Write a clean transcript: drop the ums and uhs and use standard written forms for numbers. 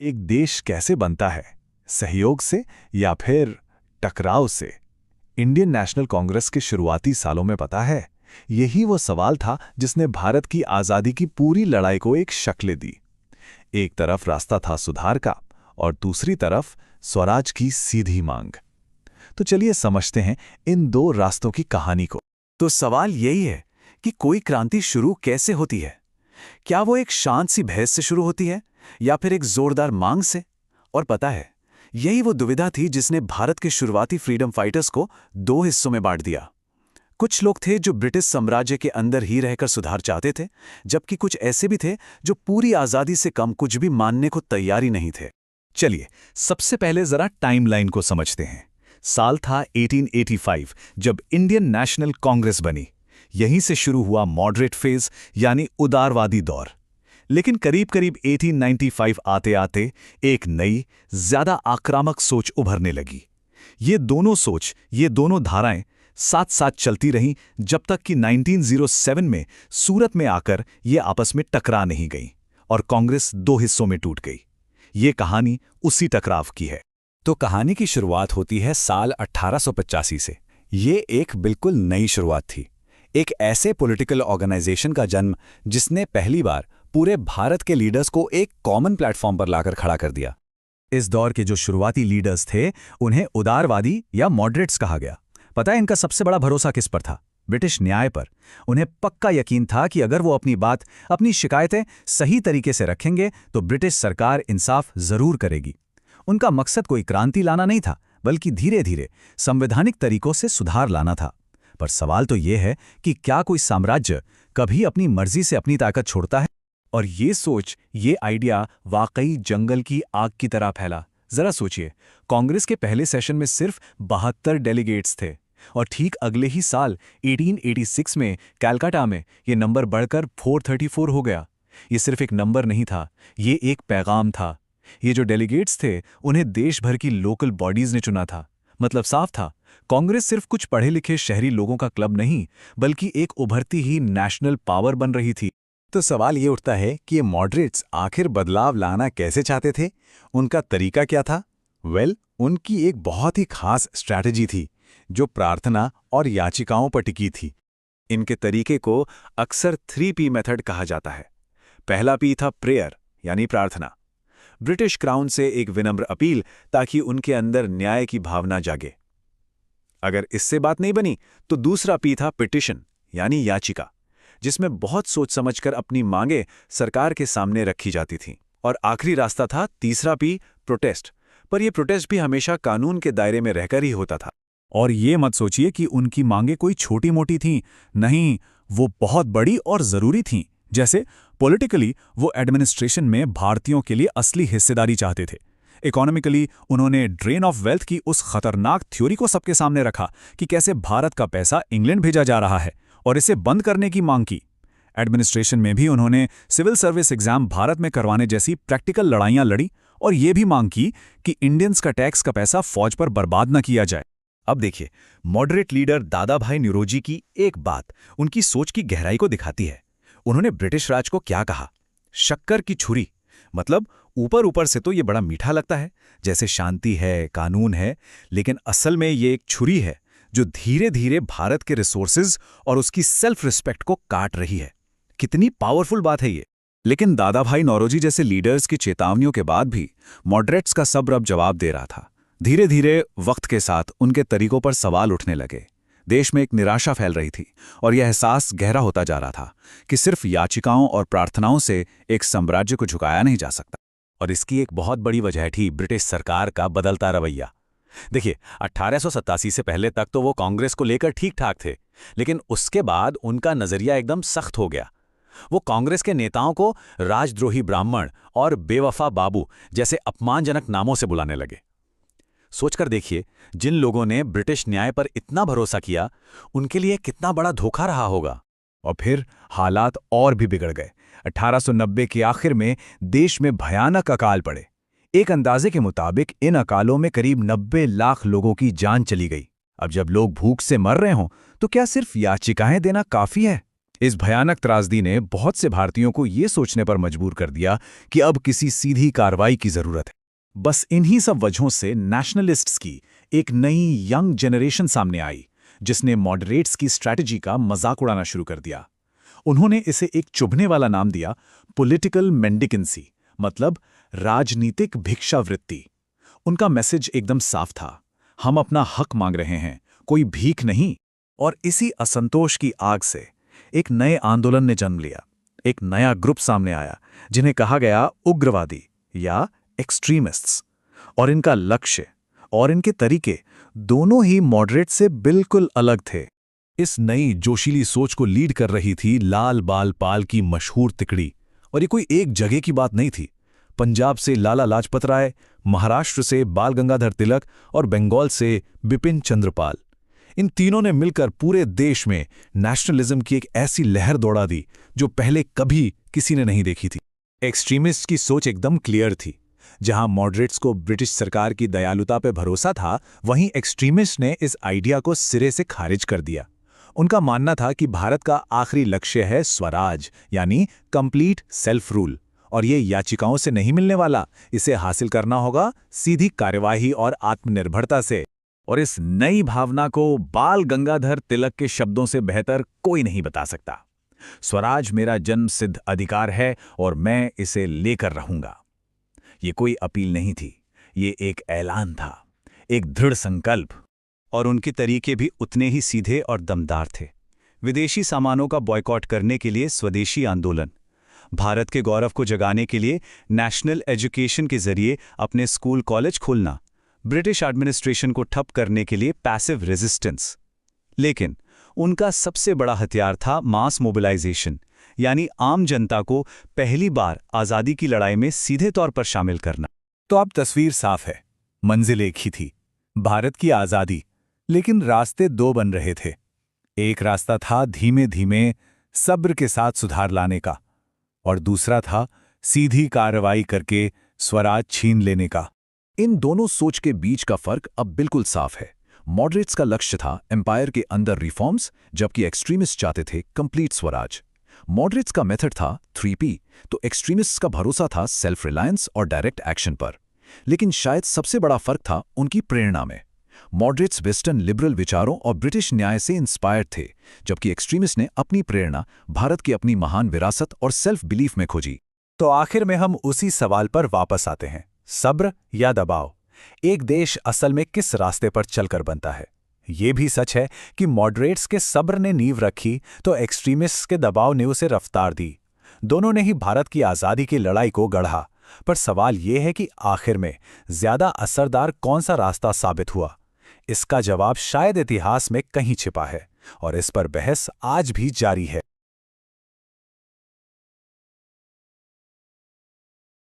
एक देश कैसे बनता है, सहयोग से या फिर टकराव से? इंडियन नेशनल कांग्रेस के शुरुआती सालों में पता है, यही वो सवाल था जिसने भारत की आज़ादी की पूरी लड़ाई को एक शक्ल दी। एक तरफ रास्ता था सुधार का और दूसरी तरफ स्वराज की सीधी मांग। तो चलिए समझते हैं इन दो रास्तों की कहानी को। तो सवाल यही है कि कोई क्रांति शुरू कैसे होती है? क्या वो एक शांत सी बहस से शुरू होती है या फिर एक जोरदार मांग से? और पता है, यही वो दुविधा थी जिसने भारत के शुरुआती फ्रीडम फाइटर्स को दो हिस्सों में बांट दिया। कुछ लोग थे जो ब्रिटिश साम्राज्य के अंदर ही रहकर सुधार चाहते थे, जबकि कुछ ऐसे भी थे जो पूरी आज़ादी से कम कुछ भी मानने को तैयार ही नहीं थे। चलिए सबसे पहले जरा टाइमलाइन को समझते हैं। साल था 1885 जब इंडियन नेशनल कांग्रेस बनी। यहीं से शुरू हुआ मॉडरेट फेज यानी उदारवादी दौर। लेकिन करीब करीब 1895 आते आते एक नई, ज्यादा आक्रामक सोच उभरने लगी। ये दोनों धाराएं साथ साथ चलती रहीं जब तक कि 1907 में सूरत में आकर ये आपस में टकरा नहीं गईं और कांग्रेस दो हिस्सों में टूट गई। ये कहानी उसी टकराव की है। तो कहानी की शुरुआत होती है साल 1885 से। ये एक बिल्कुल नई शुरुआत थी, एक ऐसे पॉलिटिकल ऑर्गेनाइजेशन का जन्म जिसने पहली बार पूरे भारत के लीडर्स को एक कॉमन प्लेटफॉर्म पर लाकर खड़ा कर दिया। इस दौर के जो शुरुआती लीडर्स थे उन्हें उदारवादी या मॉडरेट्स कहा गया। पता है इनका सबसे बड़ा भरोसा किस पर था? ब्रिटिश न्याय पर। उन्हें पक्का यकीन था कि अगर वो अपनी शिकायतें सही तरीके से रखेंगे तो ब्रिटिश सरकार इंसाफ जरूर करेगी। उनका मकसद कोई क्रांति लाना नहीं था, बल्कि धीरे धीरे संवैधानिक तरीकों से सुधार लाना था। पर सवाल तो ये है कि क्या कोई साम्राज्य कभी अपनी मर्जी से अपनी ताकत छोड़ता है? और ये सोच, ये आइडिया वाकई जंगल की आग की तरह फैला। जरा सोचिए, कांग्रेस के पहले सेशन में सिर्फ 72 डेलीगेट्स थे और ठीक अगले ही साल 1886 में कलकत्ता में ये नंबर बढ़कर 434 हो गया। ये सिर्फ एक नंबर नहीं था, ये एक पैगाम था। ये जो डेलीगेट्स थे उन्हें देश भर की लोकल बॉडीज ने चुना था। मतलब साफ था, कांग्रेस सिर्फ कुछ पढ़े लिखे शहरी लोगों का क्लब नहीं, बल्कि एक उभरती ही नेशनल पावर बन रही थी। तो सवाल ये उठता है कि ये मॉडरेट्स आखिर बदलाव लाना कैसे चाहते थे? उनका तरीका क्या था? उनकी एक बहुत ही खास स्ट्रैटेजी थी जो प्रार्थना और याचिकाओं पर टिकी थी। इनके तरीके को अक्सर 3P मेथड कहा जाता है। पहला P था प्रेयर यानी प्रार्थना, ब्रिटिश क्राउन से एक विनम्र अपील ताकि उनके अंदर न्याय की भावना जागे। अगर इससे बात नहीं बनी तो दूसरा P था पिटिशन यानी याचिका, जिसमें बहुत सोच समझकर अपनी मांगे सरकार के सामने रखी जाती थीं। और आखिरी रास्ता था तीसरा P प्रोटेस्ट, पर यह प्रोटेस्ट भी हमेशा कानून के दायरे में रहकर ही होता था। और ये मत सोचिए कि उनकी मांगे कोई छोटी मोटी थीं, नहीं, वो बहुत बड़ी और जरूरी थीं। जैसे पॉलिटिकली वो एडमिनिस्ट्रेशन में भारतीयों के लिए असली हिस्सेदारी चाहते थे। इकोनॉमिकली उन्होंने ड्रेन ऑफ वेल्थ की उस खतरनाक थ्योरी को सबके सामने रखा कि कैसे भारत का पैसा इंग्लैंड भेजा जा रहा है और इसे बंद करने की मांग की। एडमिनिस्ट्रेशन में भी उन्होंने सिविल सर्विस एग्जाम भारत में करवाने जैसी प्रैक्टिकल लड़ाइयां लड़ी और ये भी मांग की कि इंडियंस का टैक्स का पैसा फौज पर बर्बाद न किया जाए। अब देखिए, मॉडरेट लीडर दादा भाई नौरोजी की एक बात उनकी सोच की गहराई को दिखाती है। उन्होंने ब्रिटिश राज को क्या कहा? शक्कर की छुरी। मतलब ऊपर ऊपर से तो ये बड़ा मीठा लगता है, जैसे शांति है, कानून है, लेकिन असल में ये एक छुरी है जो धीरे धीरे भारत के रिसोर्सेज और उसकी सेल्फ रिस्पेक्ट को काट रही है। कितनी पावरफुल बात है ये। लेकिन दादा भाई नौरोजी जैसे लीडर्स की चेतावनियों के बाद भी मॉडरेट्स का सब्र अब जवाब दे रहा था। धीरे धीरे वक्त के साथ उनके तरीकों पर सवाल उठने लगे। देश में एक निराशा फैल रही थी और यह एहसास गहरा होता जा रहा था कि सिर्फ याचिकाओं और प्रार्थनाओं से एक साम्राज्य को झुकाया नहीं जा सकता। और इसकी एक बहुत बड़ी वजह थी ब्रिटिश सरकार का बदलता रवैया। देखिए, 1887 से पहले तक तो वो कांग्रेस को लेकर ठीक ठाक थे, लेकिन उसके बाद उनका नजरिया एकदम सख्त हो गया। वो कांग्रेस के नेताओं को राजद्रोही ब्राह्मण और बेवफा बाबू जैसे अपमानजनक नामों से बुलाने लगे। सोचकर देखिए, जिन लोगों ने ब्रिटिश न्याय पर इतना भरोसा किया, उनके लिए कितना बड़ा धोखा रहा होगा। और फिर हालात और भी बिगड़ गए। 1890 के आखिर में देश में भयानक अकाल पड़े। एक अंदाजे के मुताबिक इन अकालों में करीब 90 लाख लोगों की जान चली गई। अब जब लोग भूख से मर रहे हों तो क्या सिर्फ याचिकाएं देना काफी है? इस भयानक त्रासदी ने बहुत से भारतीयों को ये सोचने पर मजबूर कर दिया कि अब किसी सीधी कार्रवाई की जरूरत है। बस इन्हीं सब वजहों से नेशनलिस्ट्स की एक नई यंग जनरेशन सामने आई, जिसने मॉडरेट्स की स्ट्रैटेजी का मजाक उड़ाना शुरू कर दिया। उन्होंने इसे एक चुभने वाला नाम दिया, पॉलिटिकल मेंडिकेंसी, मतलब राजनीतिक भिक्षावृत्ति। उनका मैसेज एकदम साफ था, हम अपना हक मांग रहे हैं, कोई भीख नहीं। और इसी असंतोष की आग से एक नए आंदोलन ने जन्म लिया। एक नया ग्रुप सामने आया जिन्हें कहा गया उग्रवादी या एक्सट्रीमिस्ट्स। और इनका लक्ष्य और इनके तरीके दोनों ही मॉडरेट से बिल्कुल अलग थे। इस नई जोशीली सोच को लीड कर रही थी लाल बाल पाल की मशहूर तिकड़ी। और ये कोई एक जगह की बात नहीं थी। पंजाब से लाला लाजपत राय, महाराष्ट्र से बाल गंगाधर तिलक और बंगाल से बिपिन चंद्रपाल, इन तीनों ने मिलकर पूरे देश में नेशनलिज्म की एक ऐसी लहर दौड़ा दी जो पहले कभी किसी ने नहीं देखी थी। एक्सट्रीमिस्ट की सोच एकदम क्लियर थी। जहां मॉडरेट्स को ब्रिटिश सरकार की दयालुता पे भरोसा था, वहीं एक्सट्रीमिस्ट ने इस आइडिया को सिरे से खारिज कर दिया। उनका मानना था कि भारत का आखिरी लक्ष्य है स्वराज, यानी कंप्लीट सेल्फ रूल, और ये याचिकाओं से नहीं मिलने वाला। इसे हासिल करना होगा सीधी कार्यवाही और आत्मनिर्भरता से। और इस नई भावना को बाल गंगाधर तिलक के शब्दों से बेहतर कोई नहीं बता सकता। स्वराज मेरा जन्म सिद्ध अधिकार है और मैं इसे लेकर रहूंगा। ये कोई अपील नहीं थी, ये एक ऐलान था, एक दृढ़ संकल्प। और उनके तरीके भी उतने ही सीधे और दमदार थे। विदेशी सामानों का बॉयकॉट करने के लिए स्वदेशी आंदोलन, भारत के गौरव को जगाने के लिए नेशनल एजुकेशन के जरिए अपने स्कूल कॉलेज खोलना, ब्रिटिश एडमिनिस्ट्रेशन को ठप करने के लिए पैसिव रेजिस्टेंस। लेकिन उनका सबसे बड़ा हथियार था मास मोबिलाइजेशन, यानी आम जनता को पहली बार आज़ादी की लड़ाई में सीधे तौर पर शामिल करना। तो अब तस्वीर साफ है, मंजिल एक ही थी, भारत की आज़ादी। लेकिन रास्ते दो बन रहे थे। एक रास्ता था धीमे धीमे सब्र के साथ सुधार लाने का, और दूसरा था सीधी कार्रवाई करके स्वराज छीन लेने का। इन दोनों सोच के बीच का फर्क अब बिल्कुल साफ है। मॉडरेट्स का लक्ष्य था एम्पायर के अंदर रिफॉर्म्स, जबकि एक्सट्रीमिस्ट चाहते थे कंप्लीट स्वराज। मॉडरेट्स का मेथड था 3P, तो एक्सट्रीमिस्ट्स का भरोसा था सेल्फ रिलायंस और डायरेक्ट एक्शन पर। लेकिन शायद सबसे बड़ा फर्क था उनकी प्रेरणा में। मॉडरेट्स वेस्टर्न लिबरल विचारों और ब्रिटिश न्याय से इंस्पायर्ड थे, जबकि एक्सट्रीमिस्ट ने अपनी प्रेरणा भारत की अपनी महान विरासत और सेल्फ बिलीफ में खोजी। तो आखिर में हम उसी सवाल पर वापस आते हैं, सब्र या दबाव? एक देश असल में किस रास्ते पर चलकर बनता है? ये भी सच है कि मॉडरेट्स के सब्र ने नींव रखी तो एक्सट्रीमिस्ट्स के दबाव ने उसे रफ्तार दी। दोनों ने ही भारत की आज़ादी की लड़ाई को गढ़ा। पर सवाल यह है कि आखिर में ज्यादा असरदार कौन सा रास्ता साबित हुआ? इसका जवाब शायद इतिहास में कहीं छिपा है, और इस पर बहस आज भी जारी है।